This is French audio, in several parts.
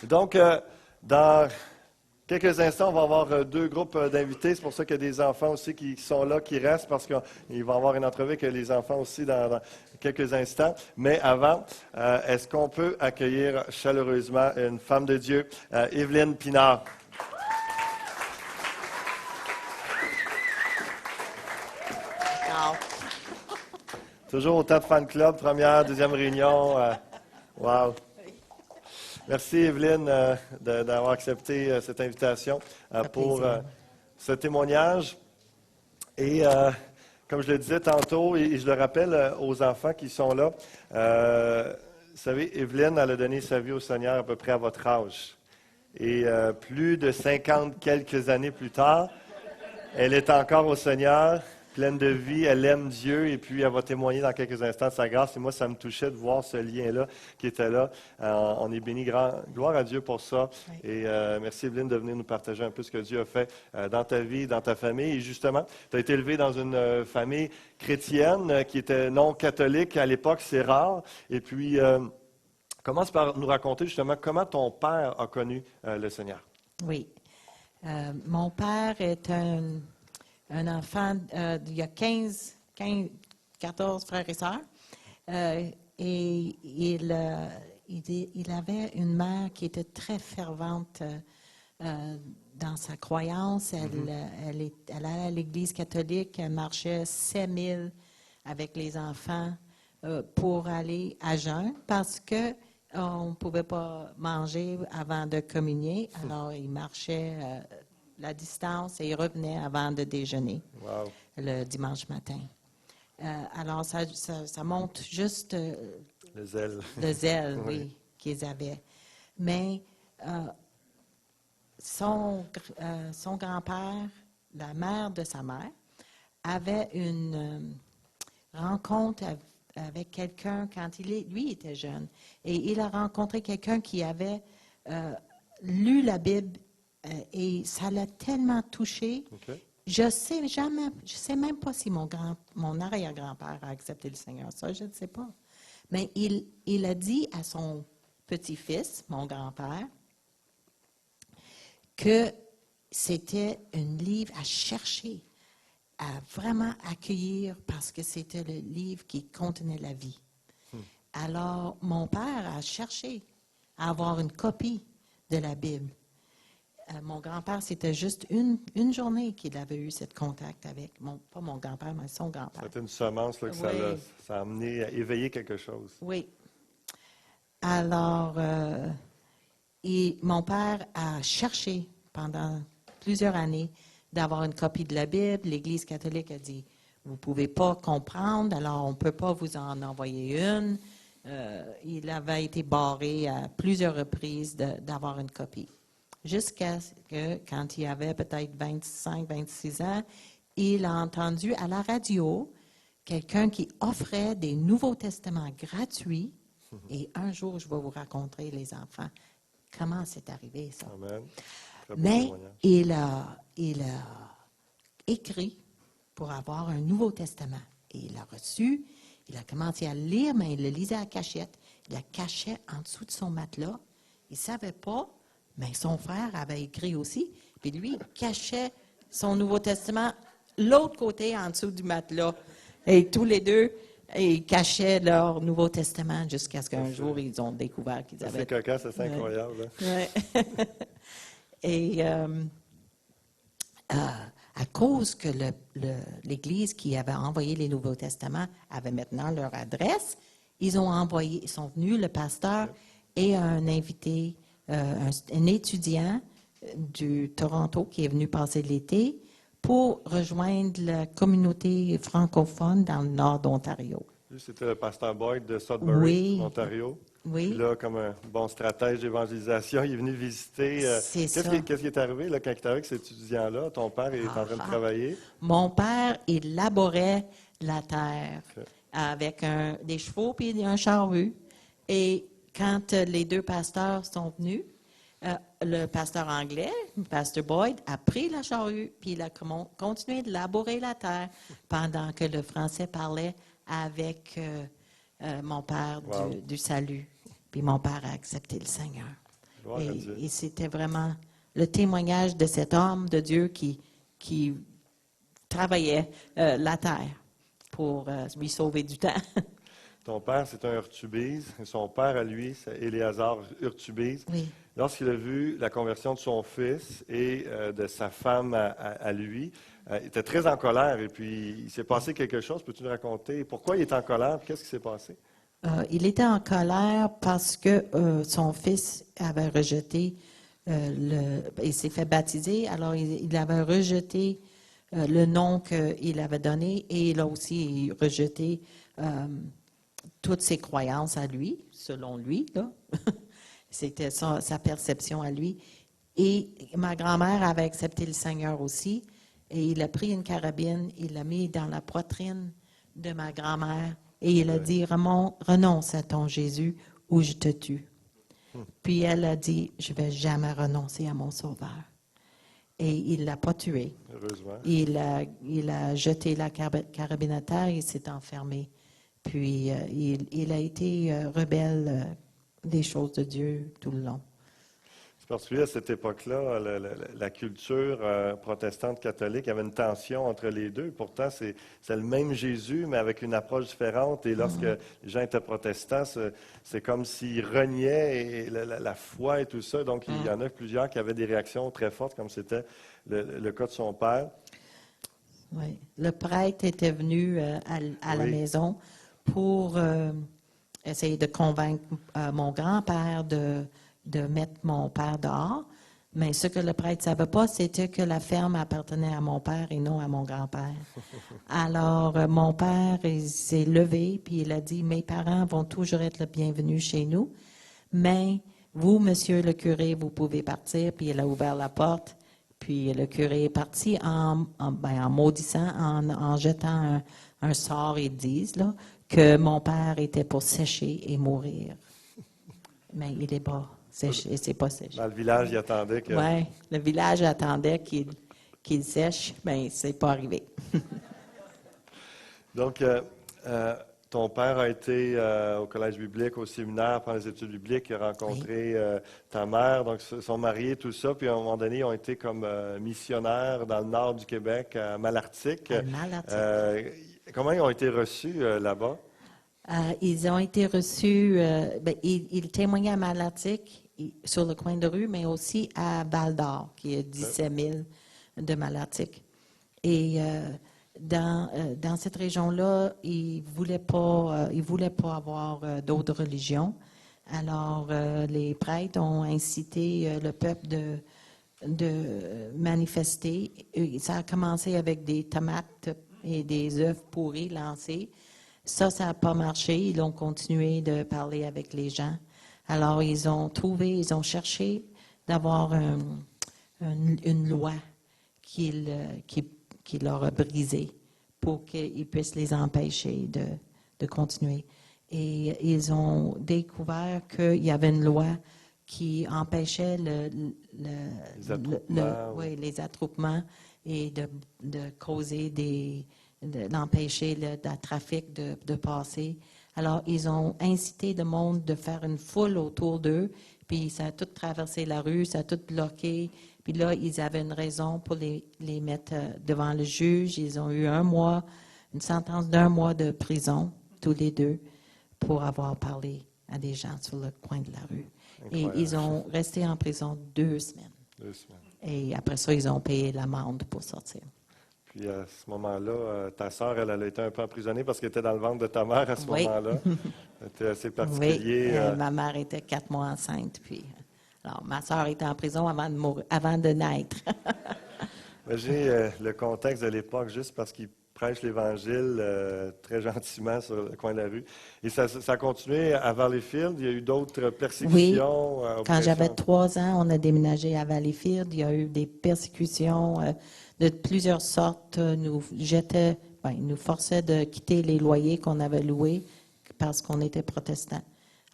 Donc, dans quelques instants, on va avoir deux groupes d'invités. C'est pour ça qu'il y a des enfants aussi qui sont là, qui restent, parce qu'il va y avoir une entrevue avec les enfants aussi dans quelques instants. Mais avant, est-ce qu'on peut accueillir chaleureusement une femme de Dieu, Evelyne Pinard? Wow. Toujours autant de fan club, première, deuxième réunion. Wow! Merci, Evelyne, d'avoir accepté cette invitation pour ce témoignage. Et comme je le disais tantôt, et je le rappelle aux enfants qui sont là, vous savez, Evelyne, elle a donné sa vie au Seigneur à peu près à votre âge. Et plus de 50 quelques années plus tard, elle est encore au Seigneur, pleine de vie, elle aime Dieu et puis elle va témoigner dans quelques instants de sa grâce. Et moi, ça me touchait de voir ce lien-là qui était là. On est béni, gloire à Dieu pour ça. Oui. Et merci Evelyne de venir nous partager un peu ce que Dieu a fait dans ta vie, dans ta famille. Et justement, tu as été élevée dans une famille chrétienne qui était non catholique. À l'époque, c'est rare. Et puis, commence par nous raconter justement comment ton père a connu le Seigneur. Oui. Mon père est un enfant, il y a 14 frères et sœurs. Et il avait une mère qui était très fervente dans sa croyance. Elle allait à l'Église catholique, elle marchait 7 000 avec les enfants pour aller à jeun parce que on ne pouvait pas manger avant de communier. Alors, il marchait la distance et il revenait avant de déjeuner le dimanche matin. Alors, ça montre juste Le zèle. le zèle, oui, qu'ils avaient. Mais son grand-père, la mère de sa mère, avait une rencontre avec quelqu'un quand lui était jeune. Et il a rencontré quelqu'un qui avait lu la Bible et ça l'a tellement touché. Okay. Je sais même pas si mon arrière-grand-père a accepté le Seigneur. Ça, je ne sais pas. Mais il a dit à son petit-fils, mon grand-père, que c'était un livre à chercher, à vraiment accueillir parce que c'était le livre qui contenait la vie. Alors, mon père a cherché à avoir une copie de la Bible. Mon grand-père, c'était juste une journée qu'il avait eu ce contact avec, pas mon grand-père, mais son grand-père. C'était une semence là, que ça a amené à éveiller quelque chose. Oui. Alors, mon père a cherché pendant plusieurs années d'avoir une copie de la Bible. L'Église catholique a dit, vous ne pouvez pas comprendre, alors on ne peut pas vous en envoyer une. Il avait été barré à plusieurs reprises d'avoir une copie. Jusqu'à ce que, quand il avait peut-être 25, 26 ans, il a entendu à la radio quelqu'un qui offrait des Nouveaux Testaments gratuits. Et un jour, je vais vous raconter, les enfants, comment c'est arrivé, ça. Amen. Mais il a écrit pour avoir un Nouveau Testament. Et il l'a reçu, il a commencé à le lire, mais il le lisait à cachette. Il le cachait en dessous de son matelas. Il ne savait pas, mais son frère avait écrit aussi. Puis lui, il cachait son Nouveau Testament l'autre côté, en dessous du matelas. Et tous les deux, ils cachaient leur Nouveau Testament jusqu'à ce qu'un jour, ils ont découvert qu'ils avaient... C'est cocasse, c'est incroyable. Ouais. Et à cause que l'Église qui avait envoyé les Nouveaux Testaments avait maintenant leur adresse, ils sont venus, le pasteur et un invité, un étudiant du Toronto qui est venu passer l'été pour rejoindre la communauté francophone dans le nord d'Ontario. C'était le pasteur Boyd de Sudbury, Oui. Ontario. Oui. Puis là, comme un bon stratège d'évangélisation, il est venu visiter. Qu'est-ce qui est arrivé là, quand il est avec cet étudiant-là? Ton père est en train de travailler? Mon père, il laborait la terre avec des chevaux puis un charrue. Et quand les deux pasteurs sont venus, Le pasteur anglais, Pasteur Boyd, a pris la charrue, puis il a continué de labourer la terre pendant que le français parlait avec mon père Wow. du salut. Puis mon père a accepté le Seigneur. Gloire à Dieu. Et c'était vraiment le témoignage de cet homme de Dieu qui travaillait la terre pour lui sauver du temps. Ton père, c'est un Urtubise. Son père, à lui, c'est Éléazar Urtubise. Oui. Lorsqu'il a vu la conversion de son fils et de sa femme à lui, il était très en colère. Et puis, il s'est passé quelque chose. Peux-tu nous raconter pourquoi il est en colère? Qu'est-ce qui s'est passé? Il était en colère parce que son fils avait rejeté il s'est fait baptiser, alors il avait rejeté le nom qu'il avait donné et il a aussi rejeté toutes ses croyances à lui, selon lui, là. C'était sa perception à lui. Et ma grand-mère avait accepté le Seigneur aussi. Et il a pris une carabine, il l'a mis dans la poitrine de ma grand-mère et il a dit, renonce à ton Jésus ou je te tue. Puis elle a dit, je ne vais jamais renoncer à mon Sauveur. Et il ne l'a pas tué. Heureusement. Il a jeté la carabine à terre et s'est enfermé. Puis il a été rebelle des choses de Dieu tout le long. C'est particulier à cette époque-là, la culture protestante catholique, il y avait une tension entre les deux. Pourtant, c'est le même Jésus, mais avec une approche différente. Et lorsque les gens étaient protestants, c'est comme s'ils reniaient la foi et tout ça. Donc, il y en a plusieurs qui avaient des réactions très fortes, comme c'était le cas de son père. Oui. Le prêtre était venu à la maison pour essayer de convaincre mon grand-père de mettre mon père dehors. Mais ce que le prêtre ne savait pas, c'était que la ferme appartenait à mon père et non à mon grand-père. Alors, mon père, il s'est levé, puis il a dit, mes parents vont toujours être le bienvenu chez nous, mais vous, monsieur le curé, vous pouvez partir. Puis il a ouvert la porte, puis le curé est parti en maudissant, en jetant un sort, ils disent, là, que mon père était pour sécher et mourir. Mais il est pas séché, c'est pas séché. Dans le village, il attendait que... Oui, le village attendait qu'il sèche, mais c'est pas arrivé. Donc, ton père a été au collège biblique, au séminaire, pendant les études bibliques, il a rencontré ta mère, donc ils sont mariés, tout ça, puis à un moment donné, ils ont été comme missionnaires dans le nord du Québec, à Malartic. Comment ils ont été reçus là-bas? Ils ont été reçus, ils témoignaient à Malartic, sur le coin de rue, mais aussi à Val-d'Or, qui est 17 000 de Malartic. Et dans cette région-là, ils voulaient pas avoir d'autres religions. Alors, les prêtres ont incité le peuple de manifester. Ça a commencé avec des tomates et des œufs pourris lancés. Ça n'a pas marché. Ils ont continué de parler avec les gens. Alors, ils ont cherché d'avoir une loi qui leur a brisé pour qu'ils puissent les empêcher de continuer. Et ils ont découvert qu'il y avait une loi qui empêchait les attroupements et de causer d'empêcher le trafic de passer. Alors, ils ont incité le monde de faire une foule autour d'eux, puis ça a tout traversé la rue, ça a tout bloqué. Puis là, ils avaient une raison pour les mettre devant le juge. Ils ont eu une sentence d'1 mois de prison, tous les deux, pour avoir parlé à des gens sur le coin de la rue. Incroyable. Et ils ont resté en prison 2 semaines. 2 semaines. Et après ça, ils ont payé l'amende pour sortir. Puis à ce moment-là, ta sœur, elle a été un peu emprisonnée parce qu'elle était dans le ventre de ta mère à ce moment-là. C'était assez particulier. Oui, ma mère était 4 mois enceinte. Puis, alors, ma sœur était en prison avant de naître. Imaginez le contexte de l'époque, juste parce qu'il prêche l'Évangile très gentiment sur le coin de la rue. Et ça a continué à Valleyfield. Il y a eu d'autres persécutions. Oui, quand j'avais 3 ans, on a déménagé à Valleyfield. Il y a eu des persécutions de plusieurs sortes. Nous forçaient de quitter les loyers qu'on avait loués parce qu'on était protestants.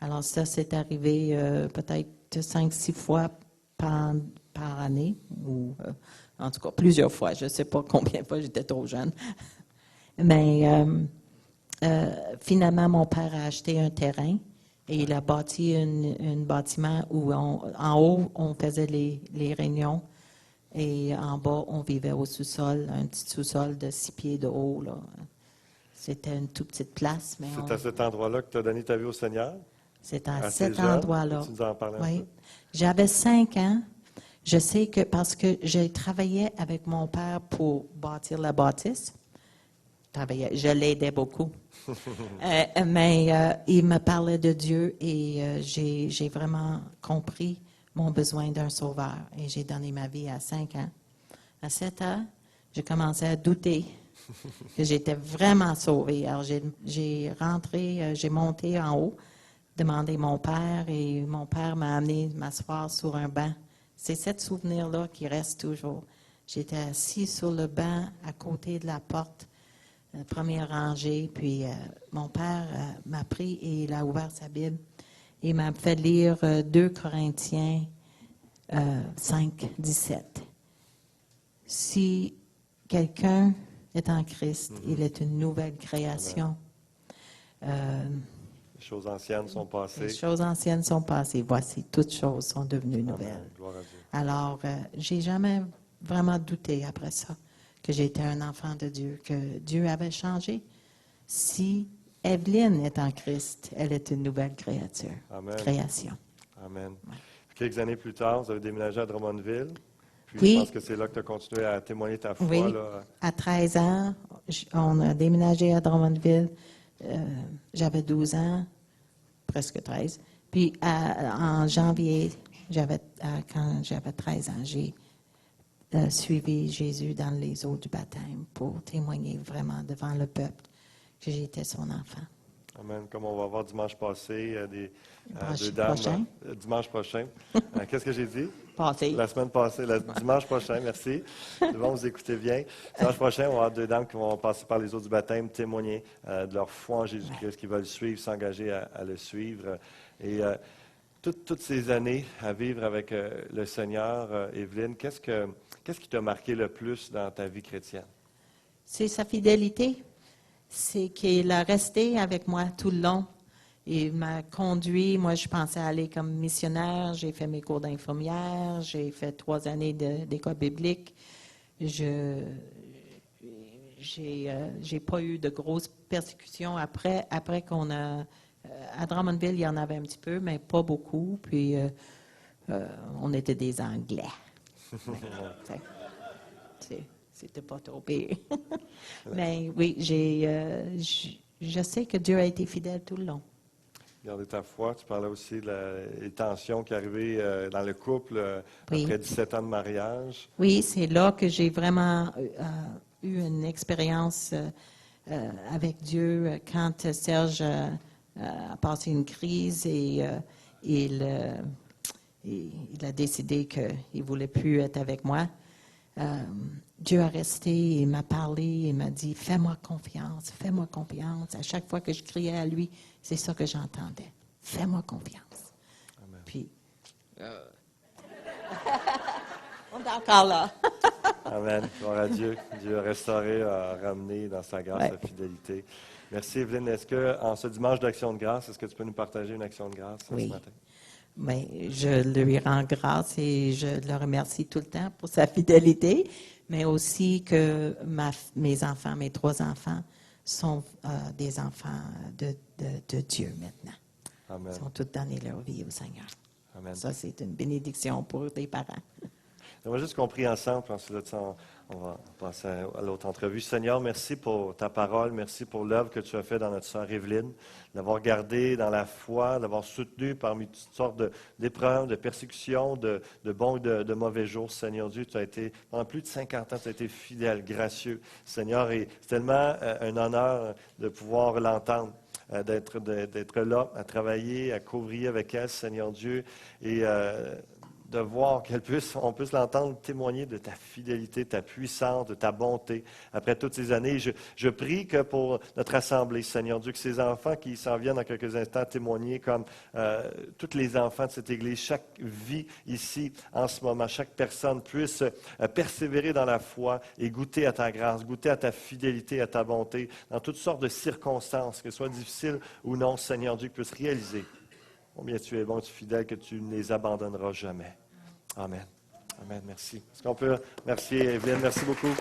Alors ça, c'est arrivé peut-être 5-6 fois par année, ou en tout cas plusieurs fois. Je ne sais pas combien de fois, j'étais trop jeune. Mais finalement, mon père a acheté un terrain et il a bâti un bâtiment où en haut, on faisait les réunions et en bas, on vivait au sous-sol, un petit sous-sol de 6 pieds de haut, là. C'était une toute petite place, mais C'est à cet endroit-là que tu as donné ta vie au Seigneur? c'est à Assez cet jeune? endroit-là. Tu nous en parles un Oui. peu? J'avais 5 ans. Je sais que parce que j'ai travaillé avec mon père pour bâtir la bâtisse. Je l'aidais beaucoup. Mais il me parlait de Dieu et j'ai vraiment compris mon besoin d'un sauveur. Et j'ai donné ma vie à 5 ans. À 7 ans, j'ai commencé à douter que j'étais vraiment sauvée. Alors, j'ai monté en haut, demandé mon père, et mon père m'a amené m'asseoir sur un banc. C'est ce souvenir-là qui reste toujours. J'étais assis sur le banc à côté de la porte, première rangée, puis mon père m'a pris et il a ouvert sa Bible. Il m'a fait lire 2 Corinthiens 5, 17. Si quelqu'un est en Christ, il est une nouvelle création. Les choses anciennes sont passées. Les choses anciennes sont passées. Voici, toutes choses sont devenues nouvelles. Amen. Gloire à Dieu. Alors, j'ai jamais vraiment douté après ça que j'étais un enfant de Dieu, que Dieu avait changé. Si Evelyne est en Christ, elle est une nouvelle créature, Amen. création. Amen. Ouais. Quelques années plus tard, vous avez déménagé à Drummondville. Puis Oui. je pense que c'est là que tu as continué à témoigner ta foi. Oui, Là. à 13 ans, on a déménagé à Drummondville. J'avais 12 ans, presque 13. Puis en janvier, quand j'avais 13 ans, j'ai suivi Jésus dans les eaux du baptême pour témoigner vraiment devant le peuple que j'étais son enfant. Amen. Comme on va voir dimanche passé, deux Prochain. dames. Dimanche prochain. Qu'est-ce que j'ai dit? Passé. La semaine passée, dimanche prochain, merci. C'est bon, vous écoutez bien. Dimanche prochain, on va avoir 2 dames qui vont passer par les eaux du baptême, témoigner de leur foi en Jésus-Christ, qui veulent suivre, s'engager à le suivre. Et toutes ces années à vivre avec le Seigneur, Evelyne, qu'est-ce qui t'a marqué le plus dans ta vie chrétienne? C'est sa fidélité. C'est qu'il a resté avec moi tout le long. Il m'a conduit. Moi, je pensais aller comme missionnaire. J'ai fait mes cours d'infirmière. J'ai fait 3 années d'école biblique. J'ai pas eu de grosses persécutions après qu'on a... à Drummondville, il y en avait un petit peu, mais pas beaucoup. Puis, on était des Anglais. C'était pas trop pire. Mais oui, je sais que Dieu a été fidèle tout le long. Garder ta foi. Tu parlais aussi des tensions qui arrivaient dans le couple Oui. après 17 ans de mariage. Oui, c'est là que j'ai vraiment eu une expérience avec Dieu quand Serge a passé une crise et il a décidé qu'il ne voulait plus être avec moi. Dieu a resté, il m'a parlé, il m'a dit, fais-moi confiance, fais-moi confiance. À chaque fois que je criais à lui, c'est ça que j'entendais. Fais-moi confiance. Amen. Puis, on est encore là. Amen. Gloire à Dieu. Dieu a restauré, a ramené dans sa grâce, Ouais. sa fidélité. Merci, Evelyne. Est-ce qu'en ce dimanche d'Action de grâce, est-ce que tu peux nous partager une action de grâce Oui. ce matin? Mais je lui rends grâce et je le remercie tout le temps pour sa fidélité, mais aussi que mes enfants, mes 3 enfants, sont des enfants de Dieu maintenant. Amen. Ils ont tous donné leur vie au Seigneur. Amen. Ça, c'est une bénédiction pour des parents. On a juste compris ensemble, puis ensuite, on va passer à l'autre entrevue. Seigneur, merci pour ta parole, merci pour l'œuvre que tu as faite dans notre sœur Evelyne, d'avoir gardé dans la foi, d'avoir soutenu parmi toutes sortes d'épreuves, de persécutions, de bons et de mauvais jours. Seigneur Dieu, tu as été, pendant plus de 50 ans, tu as été fidèle, gracieux. Seigneur, et c'est tellement un honneur de pouvoir l'entendre. D'être là, à travailler, à couvrir avec elle, Seigneur Dieu, et de voir on puisse l'entendre témoigner de ta fidélité, de ta puissance, de ta bonté après toutes ces années. Je prie que pour notre assemblée, Seigneur Dieu, que ces enfants qui s'en viennent dans quelques instants témoigner comme tous les enfants de cette Église, chaque vie ici en ce moment, chaque personne puisse persévérer dans la foi et goûter à ta grâce, goûter à ta fidélité, à ta bonté, dans toutes sortes de circonstances, que ce soit difficile ou non, Seigneur Dieu, puisse réaliser combien tu es bon, tu es fidèle, que tu ne les abandonneras jamais. Amen. Amen. Merci. Est-ce qu'on peut remercier Evelyne? Merci beaucoup.